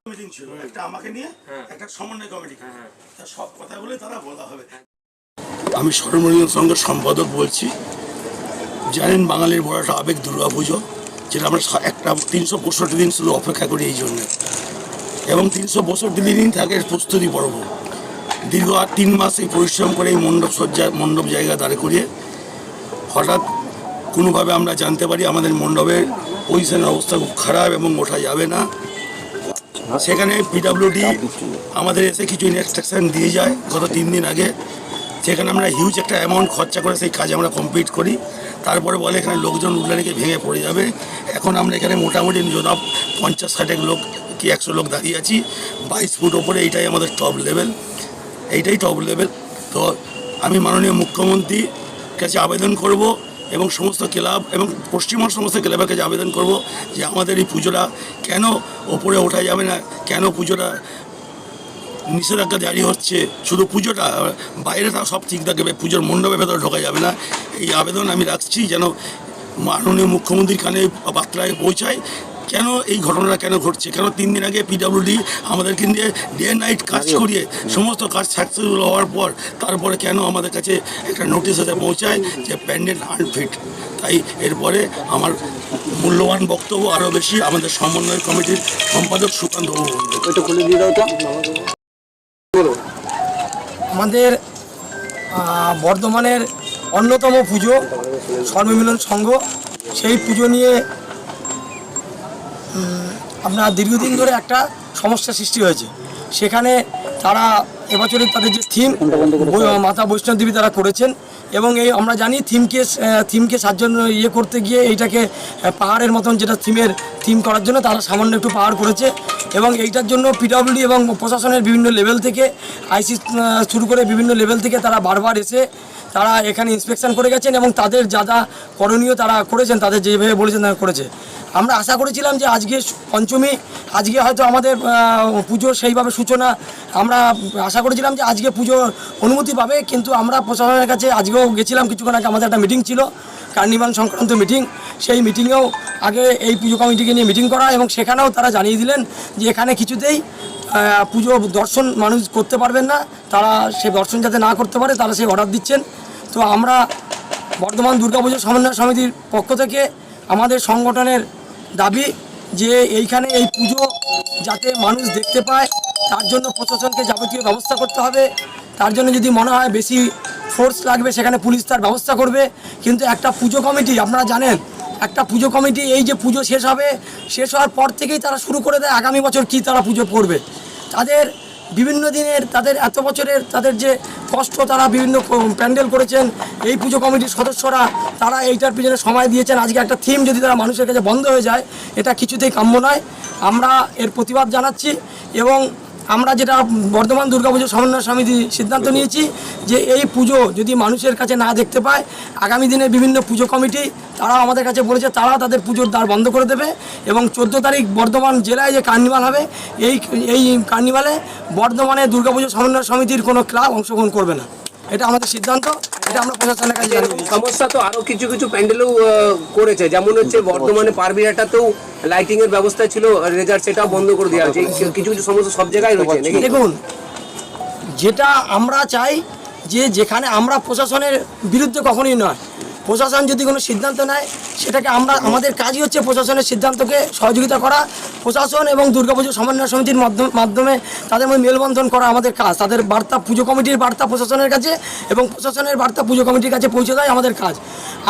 Meeting ছিল একটা আমাকে নিয়ে, একটা সমন্বয় কমিটি, সব কথাগুলো তারা বলা হবে। আমি সর্বমঙ্গল সংঘের সম্পাদক বলছি। জানেন বাঙালির বড় একটা আবেগ দুর্গাপুজো, যেটা আমরা একটা 365 দিন শুধু অপেক্ষা করি এই জন্যে, এবং 365 দিনই থাকে প্রস্তুতি পর্ব। দীর্ঘ 3 মাস এই পরিশ্রম করে এই মণ্ডপ জায়গা দাঁড় করিয়ে হঠাৎ কোনোভাবে আমরা জানতে পারি আমাদের মণ্ডপের পজিশনের অবস্থা খুব খারাপ এবং ওঠা যাবে না। সেখানে পিডব্লিউডি আমাদের এসে কিছু ইনস্ট্রাকশন দিয়ে যায় গত 3 দিন আগে। সেখানে আমরা হিউজ একটা অ্যামাউন্ট খরচা করে সেই কাজ আমরা কমপ্লিট করি। তারপরে বলে এখানে লোকজন উঠলে নাকি ভেঙে পড়ে যাবে। এখন আমরা এখানে মোটামুটি 50-60 লোক কি 100 লোক দাঁড়িয়ে আছি। 22 ফুট ওপরে এইটাই আমাদের টপ লেভেল, এইটাই টপ লেভেল। তো আমি মাননীয় মুখ্যমন্ত্রীর কাছে আবেদন করব এবং সমস্ত ক্লাব এবং পশ্চিমবঙ্গ সমস্ত ক্লাবের কাছে আবেদন করব যে আমাদের এই পুজোটা কেন ওপরে ওঠা যাবে না, কেন পুজোটা নিষেধাজ্ঞা জারি হচ্ছে। শুধু পুজোটা, বাইরে তাও সব ঠিক থাকবে, পুজোর মণ্ডপের ভেতরে ঢোকা যাবে না। এই আবেদন আমি রাখছি যেন মাননীয় মুখ্যমন্ত্রীর কানে বার্তায় পৌঁছায়। কেন এই ঘটনাটা কেন ঘটছে, কেন 3 দিন আগে পিডব্লিউডি আমাদেরকে নিয়ে ডে নাইট কাজ করিয়ে সমস্ত কাজ সাকসেসফুল হওয়ার পর তারপরে কেন আমাদের কাছে একটা নোটিশ এসে পৌঁছায় যে প্যান্ডেল আনফিট। তাই এরপরে আমার মূল্যবান বক্তব্য আরও বেশি আমাদের সমন্বয় কমিটির সম্পাদক সুকান্ত বাবু। আমাদের বর্ধমানের অন্যতম পুজো সর্বমিলন সংঘ, সেই পুজো নিয়ে আপনার দীর্ঘদিন ধরে একটা সমস্যা সৃষ্টি হয়েছে। সেখানে তারা এবছরের তাদের যে মাতা বৈষ্ণব দেবী তারা করেছেন, এবং এই আমরা জানি থিমকে সাহায্য করতে গিয়ে এইটাকে পাহাড়ের মতন, যেটা থিম করার জন্য তারা সামান্য একটু পাহাড় করেছে। এবং এইটার জন্য পিডব্লিউডি এবং প্রশাসনের বিভিন্ন লেভেল থেকে আইসি শুরু করে বিভিন্ন লেভেল থেকে তারা বারবার এসে তারা এখানে ইন্সপেকশন করে গেছেন এবং তাদের যা যা করণীয় তারা করেছেন, তাদের যেভাবে বলেছেন তারা করেছে। আমরা আশা করেছিলাম যে আজকে পঞ্চমী, আজকে হয়তো আমাদের পুজোর সেইভাবে সূচনা, আমরা আশা করেছিলাম যে আজকে পুজোর অনুমতি পাবে। কিন্তু আমরা প্রশাসনের কাছে আজকেও গেছিলাম, কিছুক্ষণ আগে আমাদের একটা মিটিং ছিল, কার্নিভাল সংক্রান্ত মিটিং। সেই মিটিংয়েও আগে এই পুজো কমিটিকে নিয়ে মিটিং করা, এবং সেখানেও তারা জানিয়ে দিলেন যে এখানে কিছুতেই পুজো দর্শন মানুষ করতে পারবেন না, তারা সে দর্শন যাতে না করতে পারে তারা সেই অর্ডার দিচ্ছেন। তো আমরা বর্ধমান দুর্গাপুজো সমন্বয় সমিতির পক্ষ থেকে আমাদের সংগঠনের দাবি যে এইখানে এই পুজো যাতে মানুষ দেখতে পায়, তার জন্য প্রশাসনকে যাবতীয় ব্যবস্থা করতে হবে। তার জন্য যদি মনে হয় বেশি ফোর্স লাগবে, সেখানে পুলিশ তার ব্যবস্থা করবে। কিন্তু একটা পুজো কমিটি, আপনারা জানেন, একটা পুজো কমিটি এই যে পুজো শেষ হবে, শেষ হওয়ার পর থেকেই তারা শুরু করে দেয় আগামী বছর কি তারা পুজো করবে। তাদের বিভিন্ন দিনের, তাদের এত বছরের তাদের যে কষ্ট, তারা বিভিন্ন প্যান্ডেল করেছেন, এই পুজো কমিটির সদস্যরা তারা এইটার পিছনে সময় দিয়েছেন। আজকে একটা থিম যদি তারা মানুষের কাছে বন্ধ হয়ে যায়, এটা কিছুতেই কাম্য নয়। আমরা এর প্রতিবাদ জানাচ্ছি, এবং আমরা যেটা বর্ধমান দুর্গাপুজো সমন্বয় সমিতি সিদ্ধান্ত নিয়েছি যে এই পুজো যদি মানুষের কাছে না দেখতে পায়, আগামী দিনে বিভিন্ন পুজো কমিটি তারা আমাদের কাছে বলেছে তারা তাদের পুজোর দ্বার বন্ধ করে দেবে। এবং 14 তারিখ বর্ধমান জেলায় যে কার্নিভাল হবে, এই কার্নিভালে বর্ধমানে দুর্গাপুজো সমন্বয় সমিতির কোনো ক্লাব অংশগ্রহণ করবে না। এটা আমাদের সিদ্ধান্ত, এটা আমরা প্রশাসনের কাছে জানিয়ে দিই। সমস্যা তো আরো কিছু কিছু প্যান্ডেলও করেছে, যেমন হচ্ছে বর্ধমানে পারবিরাটাতেও লাইটিং এর ব্যবস্থা ছিল, রেজাল্ট সেটাও বন্ধ করে দেওয়া হয়েছে। কিছু কিছু সমস্যা সব জায়গায় রয়েছে। দেখুন, যেটা আমরা চাই যে যেখানে আমরা প্রশাসনের বিরুদ্ধে কখনোই নয়, প্রশাসন যদি কোনো সিদ্ধান্ত নেয় সেটাকে আমাদের কাজই হচ্ছে প্রশাসনের সিদ্ধান্তকে সহযোগিতা করা। প্রশাসন এবং দুর্গাপুজো সমন্বয় সমিতির মাধ্যমে তাদের মধ্যে মেলবন্ধন করা আমাদের কাজ। তাদের বার্তা পুজো কমিটির বার্তা প্রশাসনের কাছে এবং প্রশাসনের বার্তা পুজো কমিটির কাছে পৌঁছে দেয় আমাদের কাজ।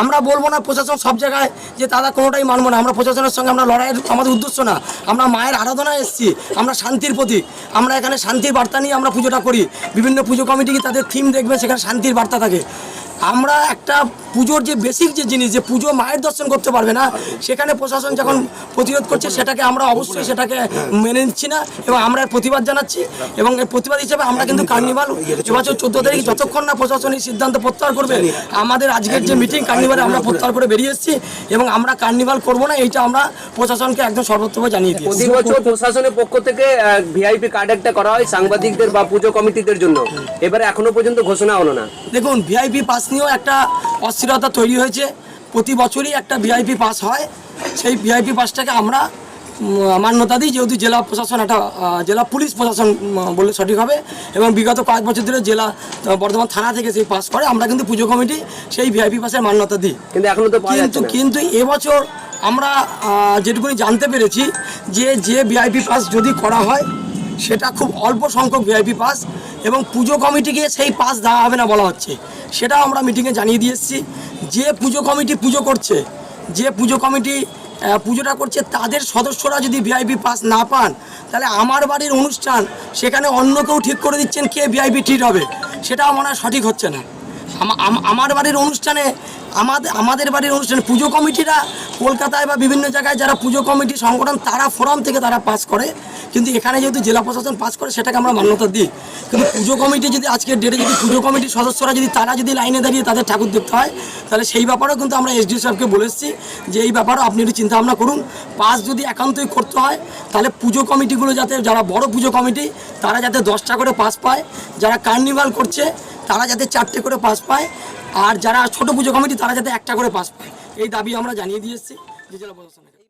আমরা বলবো না প্রশাসন সব জায়গায় যে তারা কোনোটাই মানবো না। আমরা প্রশাসনের সঙ্গে আমরা লড়াইয়ের আমাদের উদ্দেশ্য না। আমরা মায়ের আরাধনায় এসেছি, আমরা শান্তির প্রতীক। আমরা এখানে শান্তির বার্তা নিয়ে আমরা পুজোটা করি। বিভিন্ন পুজো কমিটি তাদের থিম দেখবে, সেখানে শান্তির বার্তা থাকে। আমরা একটা পুজোর যে বেসিক যে জিনিস, যে পুজো মায়ের দর্শন করতে পারবে না, সেখানে প্রশাসন যখন প্রতিরোধ করছে সেটাকে আমরা অবশ্যই সেটাকে মেনে নিচ্ছি না এবং আমরা এর প্রতিবাদ জানাচ্ছি। এবং এর প্রতিবাদ হিসেবে আমরা কিন্তু কার্নিভাল এবছর 14 তারিখ যতক্ষণ না প্রশাসন এই সিদ্ধান্ত প্রত্যাহার করবে, আমাদের আজকের যে মিটিং কার্নিভালে আমরা প্রত্যাহার করে বেরিয়ে এসেছি এবং আমরা কার্নিভাল করবো না, এইটা আমরা প্রশাসনকে একদম সর্বত্রভাবে জানিয়ে দিয়েছি। প্রতি বছর প্রশাসনের পক্ষ থেকে ভিআইপি কার্ড একটা করা হয় সাংবাদিকদের বা পুজো কমিটিদের জন্য, এবারে এখনো পর্যন্ত ঘোষণা হলো না। দেখুন, ভিআইপি পাস নিয়েও একটা অস্থিরতা তৈরি হয়েছে। প্রতি বছরই একটা ভিআইপি পাস হয়, সেই ভিআইপি পাসটাকে আমরা মান্যতা দিই, যেহেতু জেলা প্রশাসন একটা জেলা পুলিশ প্রশাসন বললে সঠিক হবে এবং বিগত কয়েক বছর ধরে জেলা বর্ধমান থানা থেকে সেই পাস করে, আমরা কিন্তু পুজো কমিটি সেই ভিআইপি পাসের মান্যতা দিই। কিন্তু এখনো তো পাওয়া যাচ্ছে না। কিন্তু এবছর আমরা যেটুকুনি জানতে পেরেছি যে ভিআইপি পাস যদি করা হয় সেটা খুব অল্প সংখ্যক ভিআইপি পাস এবং পুজো কমিটিকে সেই পাস দেওয়া হবে না বলা হচ্ছে। সেটাও আমরা মিটিংয়ে জানিয়ে দিয়ে এসেছি। যে পুজো কমিটি পুজো করছে, যে পুজো কমিটি পুজোটা করছে, তাদের সদস্যরা যদি ভিআইপি পাস না পান, তাহলে আমার বাড়ির অনুষ্ঠান সেখানে অন্য কেউ ঠিক করে দিচ্ছেন কে ভিআইপি ট্রিট হবে, সেটাও মনে হয় সঠিক হচ্ছে না। আমার বাড়ির অনুষ্ঠানে আমাদের বাড়ির অনুষ্ঠানে পুজো কমিটিরা কলকাতায় বা বিভিন্ন জায়গায় যারা পুজো কমিটি সংগঠন তারা ফোরাম থেকে তারা পাস করে, কিন্তু এখানে যেহেতু জেলা প্রশাসন পাস করে সেটাকে আমরা মান্যতা দিই। কিন্তু পুজো কমিটি যদি আজকের ডেটে যদি পুজো কমিটির সদস্যরা যদি তারা যদি লাইনে দাঁড়িয়ে তাদের ঠাকুর দেখতে হয়, তাহলে সেই ব্যাপারেও কিন্তু আমরা এসডিও সাহেবকে বলে এসেছি যে এই ব্যাপারেও আপনি একটু চিন্তাভাবনা করুন। পাস যদি একান্তই করতে হয় তাহলে পুজো কমিটিগুলো যাতে, যারা বড় পুজো কমিটি তারা যাতে 10টা করে পাস পায়, যারা কার্নিভাল করছে তারা যাতে 4টে করে পাস পায়, আর যারা ছোট পুজো কমিটি তারা যাতে 1টা করে পাস পায়, এই দাবি আমরা জানিয়ে দিয়ে এসেছি জেলা প্রশাসনকে।